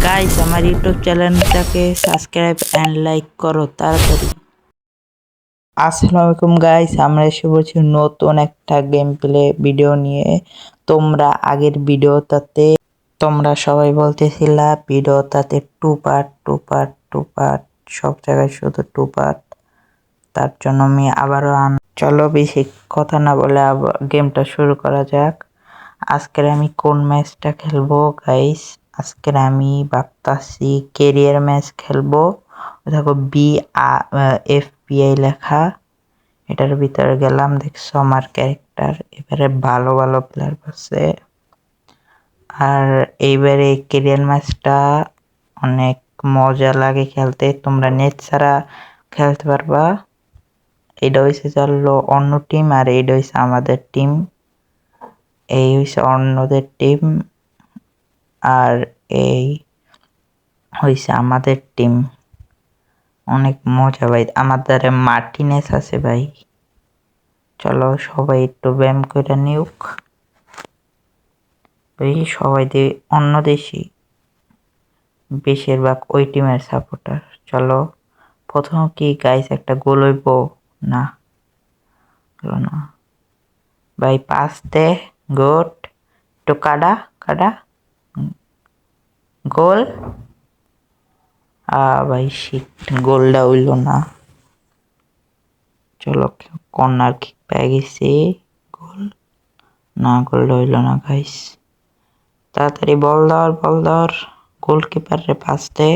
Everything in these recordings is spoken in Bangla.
গাইস আমার ইউটিউব চ্যানেলটাকে সাবস্ক্রাইব অ্যান্ড লাইক করো তাড়াতাড়ি। আসসালামু আলাইকুম গাইস, আমরা এসে বলছি নতুন একটা গেম প্লে ভিডিও নিয়ে। তোমরা আগের ভিডিওটাতে তোমরা সবাই বলতেছিলা ভিডিওটাতে টু পার্ট সব জায়গায় শুধু টু পার্ট। তার জন্য আমি আবারও চলো বেশি কথা না বলে গেমটা শুরু করা যাক। আজকের আমি কোন ম্যাচটা খেলবো গাইস? আজকের আমি ভাবতাছি কেরিয়ার ম্যাচ খেলবো। দেখো BFPI লেখা, এটার ভিতরে গেলাম, দেখছো আমার ক্যারেক্টার। এবারে ভালো ভালো প্লেয়ার আছে, আর এইবারে কেরিয়ার ম্যাচটা অনেক মজা লাগে খেলতে। তোমরা নেট ছাড়া খেলতে পারবা। এটা হয়েছে চললো অন্য টিম, আর এইটা হয়েছে আমাদের টিম। এই হয়েছে অন্যদের টিম, আর এই হয়েছে আমাদের টিম। অনেক মজা ভাই। আমাদের মার্টিনেস আছে ভাই। চলো সবাই একটু ব্যায়াম করে নিউক ভাই। সবাই অন্য দেশি, বেশিরভাগ ওই টিমের সাপোর্টার। চলো প্রথম কি গাইস একটা গোল হইব? না হলো না ভাই। পাস দে, গুড। একটু কাডা গোল। ভাই শিট, গোলটা হইল না। চলো কর্নার কিক পেয়ে গেছি, গোল না, গোলটা হইল না গাইস। তাড়াতাড়ি বল ধর। গোলকিপার রে পাস দে,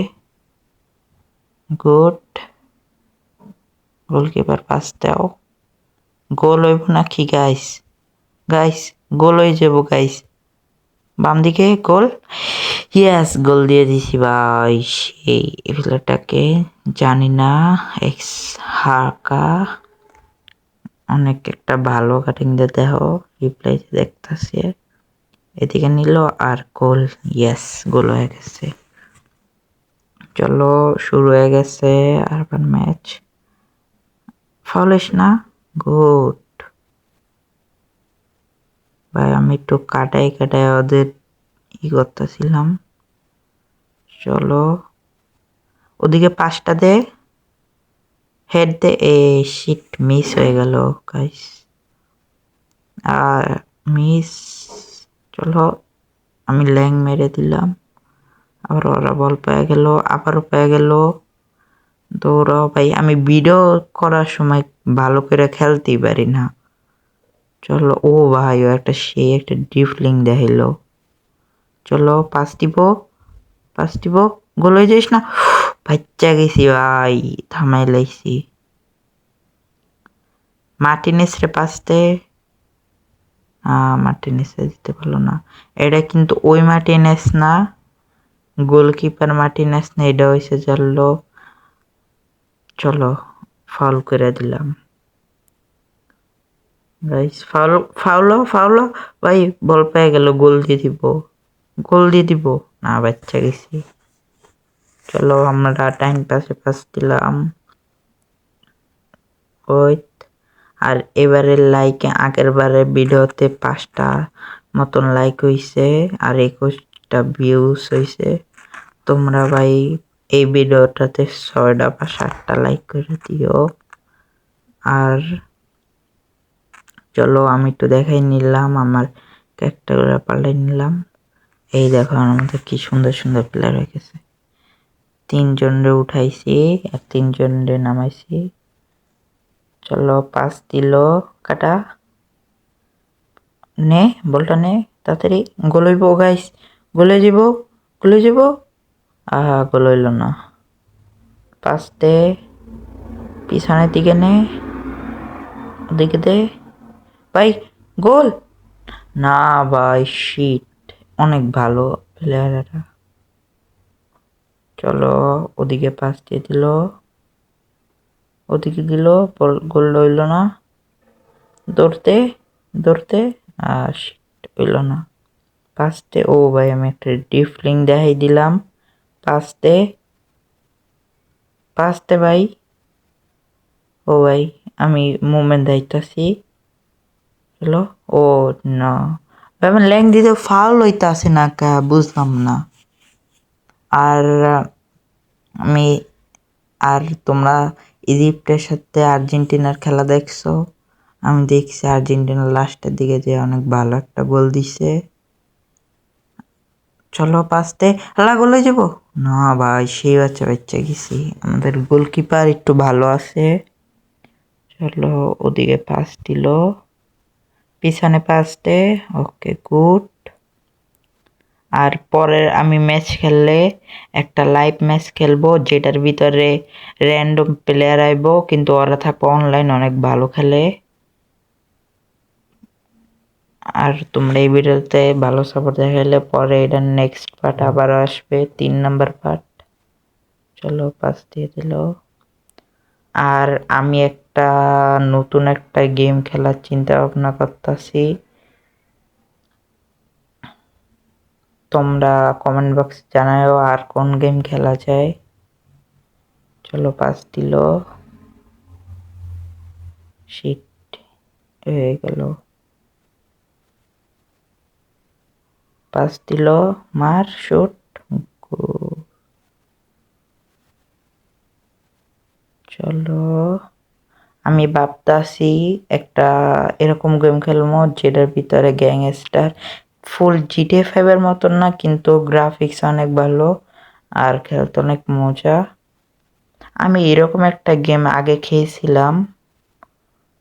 গুড। গোলকিপার পাস দাও। গোল হইব নাকি গাইস? গোল হয়ে যাব গাইস। বাম দিকে গোল, ইয়েস, গোল দিয়ে দিছি ভাই। সেই প্লেয়ারটাকে জানি না, এক্স হাকা অনেক একটা ভালো কাটিং দিয়ে দেখো, রিপ্লাই দেখতেছি। এদিকে নিল আর গোল, ইয়েস, গোল হয়ে গেছে। চলো শুরু হয়ে গেছে আরবান ম্যাচ। ফাউলিস না, গুড ভাই। আমি একটু কাটাই ওদের করতেছিলাম। চলো ওদিকে পাঁচটা দে, হেড দে। শিট, মিস হয়ে গেল গাইস, আর মিস। চলো আমি ল্যাং মেরে দিলাম, আবার ওরা বল পেয়ে গেল, আবারও পেয়ে গেল। দৌড়াও ভাই। আমি ভিডিও করার সময় ভালো করে খেলতেই পারি না। চলো, ও ভাই ও সেই একটা ড্রিফলিং দেখাইলো। চলো পাস দিব, গোল হয়ে যাইস না। বাচ্চা গেছি ভাই, থামাই লাইছি। মার্টিনেস রে পাস দে। মার্টিনেস দিতে পারলো না। এটা কিন্তু ওই মার্টিনেস না, গোলকিপার মার্টিনেস না, এটা হয়েছে চললো। চলো ফাউল করে দিলাম গাইস। ফাউল ভাই। বল পেয়ে গেল, গোল দিয়ে দিব না, বাচ্চা গেছি। চলো আমরা টাইম পাস দিলাম। ওই আর এবারে লাইকে আগের বারে ভিডিওতে 5টা মতন লাইক হইছে, আর 21টা ভিউজ হইছে। তোমরা ভাই এই ভিডিওটাতে 6টা বা 7টা লাইক করে দিও। আর চলো আমি একটু দেখাই নিলাম, আমার ক্যারেক্টারগুলো পাল্টাই নিলাম। এই দেখো আমাদের কি সুন্দর প্লেয়ার হয়ে গেছে। 3জনরে উঠাইছি আর 3জনরে নামাইছি। চলো পাস দিল, কাটা নে, বলটা নে তাড়াতাড়ি। গোল হইব গাইস, গোলে যাব। গোল হইল না। পাস দে, পিছনের দিকে নে, ওদিকে দে ভাই। গোল না ভাই, শিট। অনেক ভালো প্লেয়ার এরা। চলো ওদিকে পাস দিয়ে দিল, গোল হইল না। দৌড়তে শিট, হইল না। পাঁচতে, ও ভাই আমি একটা ডিফলিং দেখাই দিলাম। পাঁচতে ভাই। ও ভাই আমি মুভমেন্ট দেখাইতাছি। হ্যালো, ও না ভাই, আমার ল্যাং দিতে ফাউল হইতাছে না, বুঝলাম না। আর আমি আর তোমরা ইজিপ্টের সাথে আর্জেন্টিনার খেলা দেখছো? আমি দেখছি আর্জেন্টিনা লাস্টের দিকে যে অনেক ভালো একটা গোল দিছে। চলো পাঁচতে আল্লাহ গোলে যাব না ভাই, সেই বাচ্চা গেছি। আমাদের গোলকিপার একটু ভালো আছে। চলো ওদিকে পাস দিল, পিছনে পাস দে। Okay good. আর পরের আমি ম্যাচ খেললে একটা লাইভ ম্যাচ খেলবো, যেটার ভিতরে র্যান্ডম প্লেয়ার আইবো, কিন্তু ওরা থাকবো অনলাইন, অনেক ভালো খেলে। আর তোমরা এই ভিডিওতে ভালো সাপোর্ট দেখাইলে পরে এটার নেক্সট পার্ট আবারও আসবে, 3 নাম্বার পার্ট। চলো পাস দিয়ে দিল। আর আমি নতুন একটা গেম খেলার চিন্তা ভাবনা করতেছি। তোমরা কমেন্ট বক্সে জানাও আর কোন গেম খেলা যায়। চলো পাস দিল, শিট হয়ে গেল। পাস দিল, মার শুট। চলো আমি ভাবতাছি একটা এরকম গেম খেলবো যেটার ভিতরে গ্যাংস্টার, ফুল জিটিএ 5 এর মতন না, কিন্তু গ্রাফিক্স অনেক ভালো আর খেলতে অনেক মজা। আমি এরকম একটা গেম আগে খেয়েছিলাম,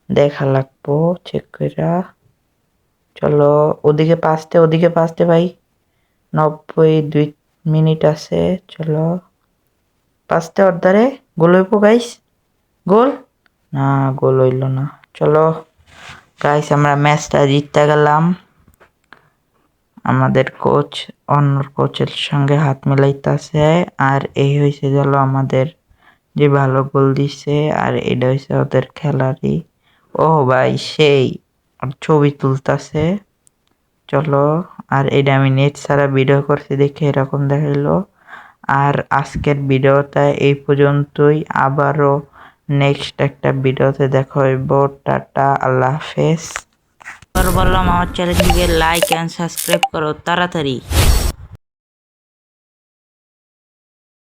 দেখা লাগবো চেক কইরা। চলো ওদিকে পাসতে ভাই, 92 মিনিট আছে। চলো পাসতে অর্ধারে গোল হইব গাইস, গোল না, গোল হইল না। চলো গাইস আমরা ম্যাচটা জিততে গেলাম। আমাদের কোচ অন্য কোচের সঙ্গে হাত মিলাইতেছে। আর এই হয়েছে গেল আমাদের যে ভালো গোল দিছে, আর এটা হয়েছে ওদের খেলারই। ও ভাই সেই ছবি তুলতাছে। চলো আর এটা আমি নেট ছাড়া ভিডিও করছি দেখে এরকম দেখাইলো। আর আজকের ভিডিওটা এই পর্যন্তই, আবারও নেক্সট একটা ভিডিওতে দেখা হইব। টাটা, আল্লাহ হাফেজ। বললাম আমার চ্যানেলটিকে লাইক এন্ড সাবস্ক্রাইব করো তাড়াতাড়ি।